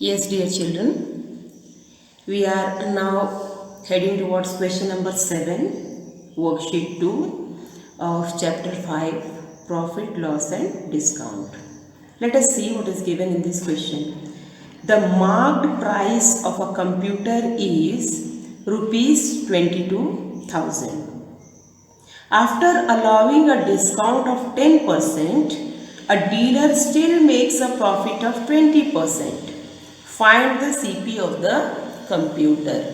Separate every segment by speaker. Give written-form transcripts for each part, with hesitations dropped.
Speaker 1: Yes, dear children, we are now heading towards question number 7, worksheet 2 of chapter 5, profit, loss and discount. Let us see what is given in this question. The marked price of a computer is rupees 22,000. After allowing a discount of 10%, a dealer still makes a profit of 20%. Find the CP of the computer.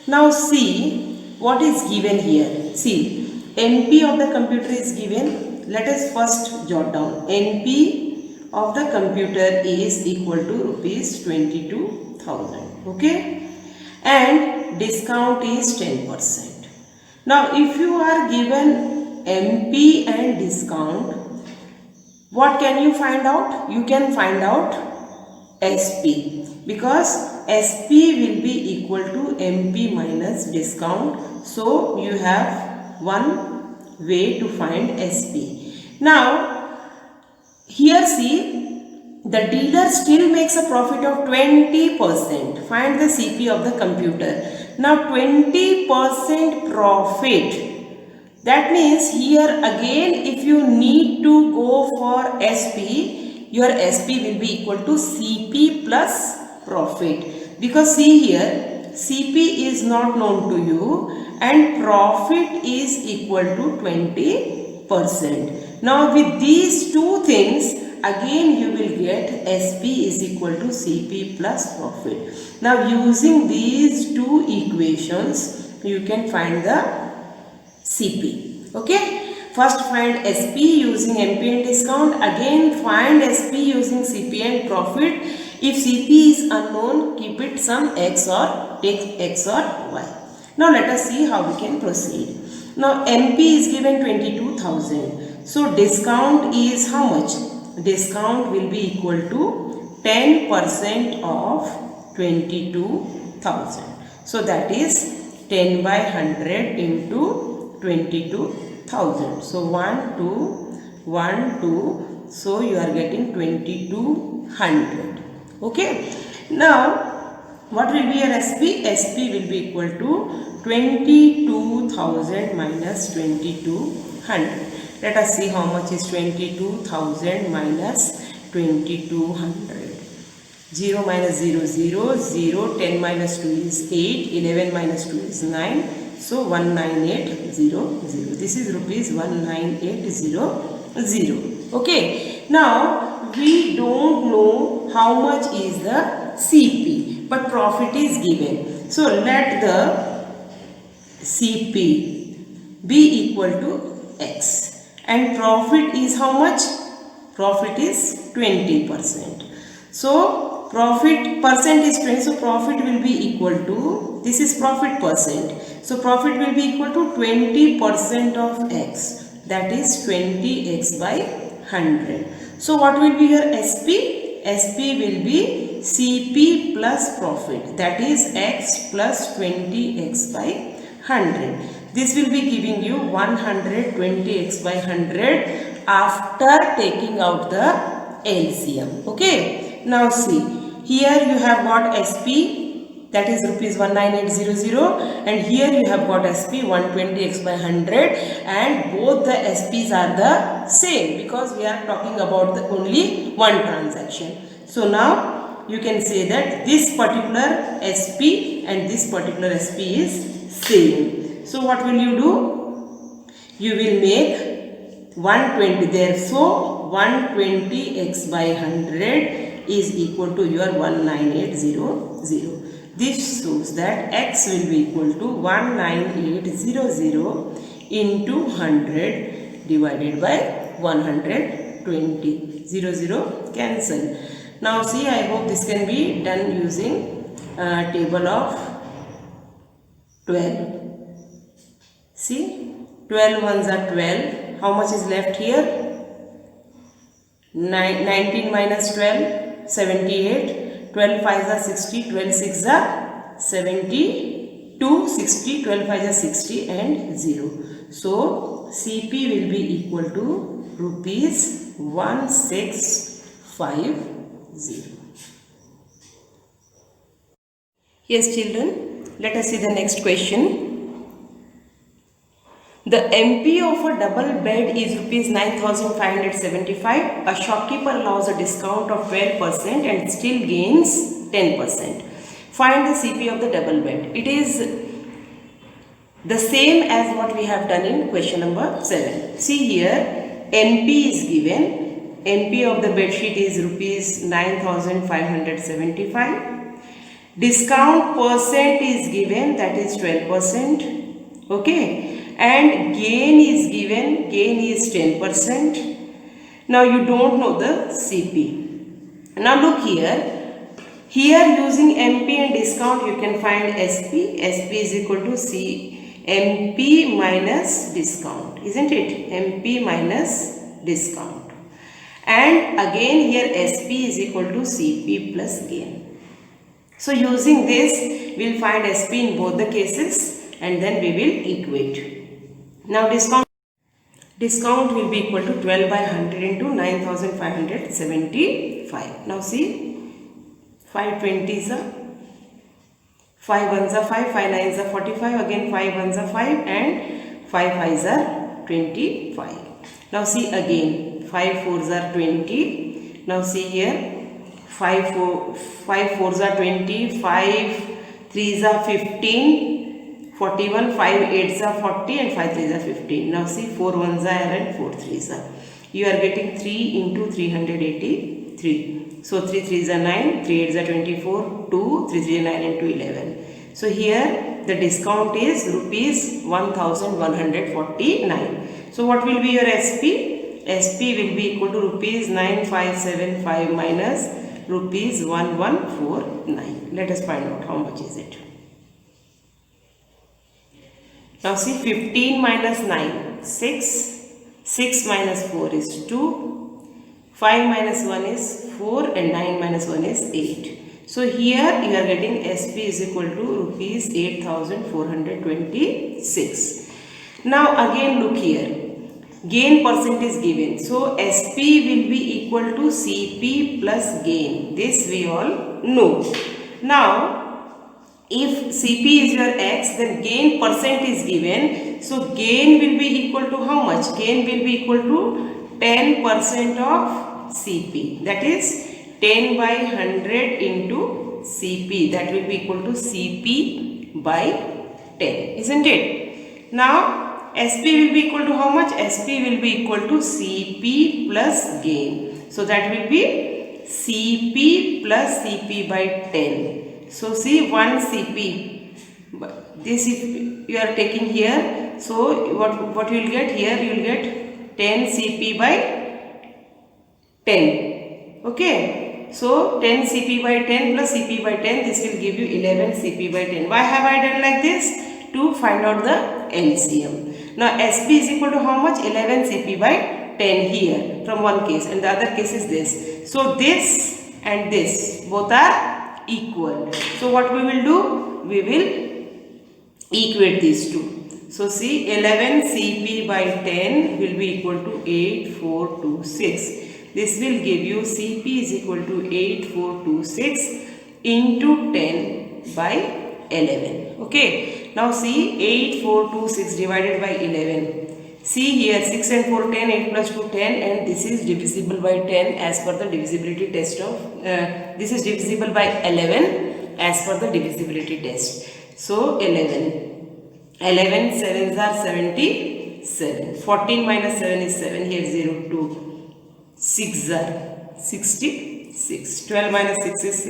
Speaker 1: Now see what is given here. See, NP of the computer is given. Let us first jot down. NP of the computer is equal to rupees 22,000. Okay? And discount is 10%. Now, if you are given MP and discount, what can you find out? You can find out SP, because SP will be equal to MP minus discount. So, you have one way to find SP. Now, here see, the dealer still makes a profit of 20%. Find the CP of the computer. Now 20% profit. That means here again if you need to go for SP, your SP will be equal to CP plus profit. Because see here, CP is not known to you and profit is equal to 20%. Now with these two things, again you will get SP is equal to CP plus profit. Now using these two equations, you can find the CP. Okay. First find SP using MP and discount. Again find SP using CP and profit. If CP is unknown, keep it some X or take X or Y. Now let us see how we can proceed. Now MP is given 22,000. So discount is how much? Discount will be equal to 10% of 22,000. So that is 10 by 100 into 22,000. So 1, 2, 1, 2. So you are getting 2200. Okay. Now what will be your SP? SP will be equal to 22,000 minus 2200. Let us see how much is 22,000 minus 2200. 0 minus 0, 0, 0, 10 minus 2 is 8, 11 minus 2 is 9. So 19800. This is rupees 19800. Okay. Now we don't know how much is the CP, but profit is given. So let the CP be equal to X. And profit is how much? Profit is 20%. So profit percent is 20. So profit will be equal to, this is profit percent. So profit will be equal to 20% of X. That is 20X by 100. So what will be your SP? SP will be CP plus profit. That is X plus 20X by 100. This will be giving you 120X by 100 after taking out the LCM. Okay. Now see, here you have got SP, that is rupees 19800, and here you have got SP 120X by 100, and both the SPs are the same because we are talking about the only one transaction. So now you can say that this particular SP and this particular SP is same. So what will you do? You will make 120 there. So 120X by 100 is equal to your 19800. This shows that X will be equal to 19800 into 100 divided by 120. 0 cancel. Now see, I hope this can be done using table of 12. See, 12 ones are 12. How much is left here? 19 minus 12, 78. 12 5s are 60, 12 6s are 72, 60, 12 5s are 60 and 0. So, CP will be equal to rupees 1650. Yes, children, let us see the next question. The MP of a double bed is rupees 9,575. A shopkeeper allows a discount of 12% and still gains 10%. Find the CP of the double bed. It is the same as what we have done in question number 7. See here, NP is given. NP of the bed sheet is rupees 9,575. Discount percent is given, that is 12%. Okay, and gain is given, gain is 10%. Now you don't know the CP. Now look here. Here using MP and discount you can find SP. SP is equal to MP minus discount, isn't it? MP minus discount. And again here SP is equal to CP plus gain. So using this we will find SP in both the cases and then we will equate. Now discount will be equal to 12 by 100 into 9,575. Now see, 5 20s are 5 1s are 5, 5 9s are 45, again 5 1s are 5 and 5 5s are 25. Now see again, 5 4s are 20. Now see here, 5 4s are 20, 5 3s are 15, 41, 5 8s are 40 and 5 3s are 15. Now see, 4 1s are and 4 3s are. You are getting 3 into 383. So 3 3s are 9, 3 8s are 24, 2, 3 3 are 9 and 2 11. So here the discount is rupees 1,149. So what will be your SP? SP will be equal to rupees 9,575 minus rupees 1,149. Let us find out how much is it. Now see, 15 minus 9, 6, 6 minus 4 is 2, 5 minus 1 is 4 and 9 minus 1 is 8. So here you are getting SP is equal to rupees 8,426. Now again look here, gain percent is given. So SP will be equal to CP plus gain. This we all know. Now if CP is your X, then gain percent is given. So gain will be equal to how much? Gain will be equal to 10% of CP. That is 10 by 100 into CP. That will be equal to CP by 10. Isn't it? Now SP will be equal to how much? SP will be equal to CP plus gain. So that will be CP plus CP by 10. So see, 1 CP, this if you are taking here, so what you will get here, you will get 10 CP by 10. Okay, so 10 CP by 10 plus CP by 10, this will give you 11 CP by 10. Why have I done like this? To find out the LCM. Now SP is equal to how much? 11 CP by 10 here from one case, and the other case is this. So this and this both are equal. So what we will do? We will equate these two. So see, 11 CP by 10 will be equal to 8426. This will give you CP is equal to 8426 into 10 by 11. Okay. Now see, 8426 divided by 11. See here, 6 and 4 10, 8 plus 2 10, and this is divisible by 10 as per the divisibility test of this is divisible by 11 as per the divisibility test. So 11 7s are 77, 14 minus 7 is 7, here 0 2, 6s are 66, 12 minus 6 is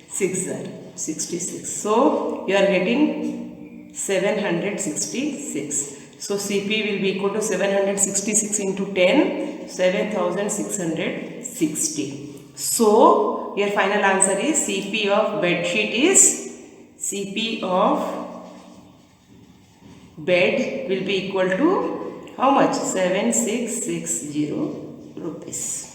Speaker 1: 6 are 66. So you are getting 766. So CP will be equal to 766 into 10, 7660. So your final answer is CP of bed sheet is, CP of bed will be equal to how much? 7660 rupees.